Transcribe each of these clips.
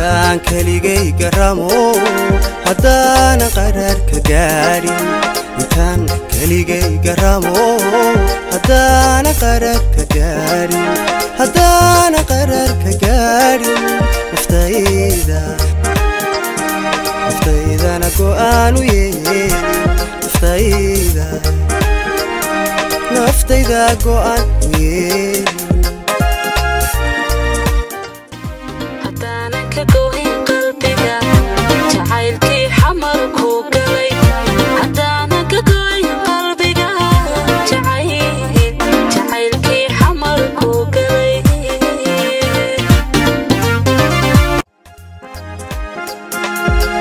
intaan keligay garamo haddana qarar ka gaadhin intaan keligay garamo haddana qarar ka gaadhin haddana qarar ka gaadhin naftaydana go'aan u yeelin naftayda go'aan u yeelin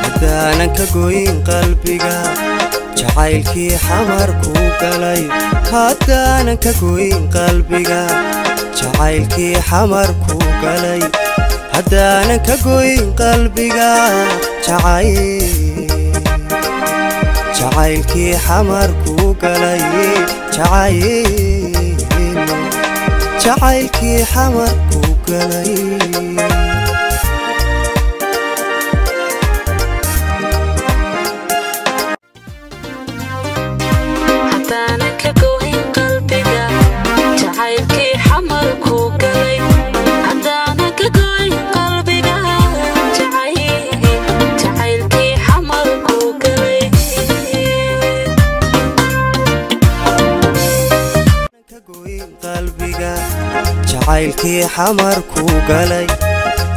hadaanan ka goyn qalbiga jacaylkii xamar ku galay hadaanan ka goyn qalbiga jacaylkii xamar ku galay hadaanan ka goyn qalbiga jacaylkii xamar ku galay jacaylkii xamar ku galay jacaylkii xamar ku galay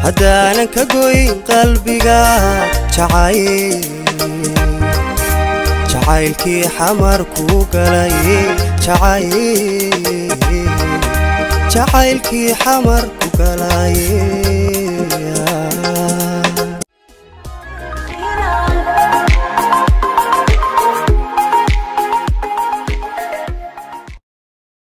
hadaanan ka goyn qalbiga jacaylkii xamar ku galay jacaylkii xamar ku galay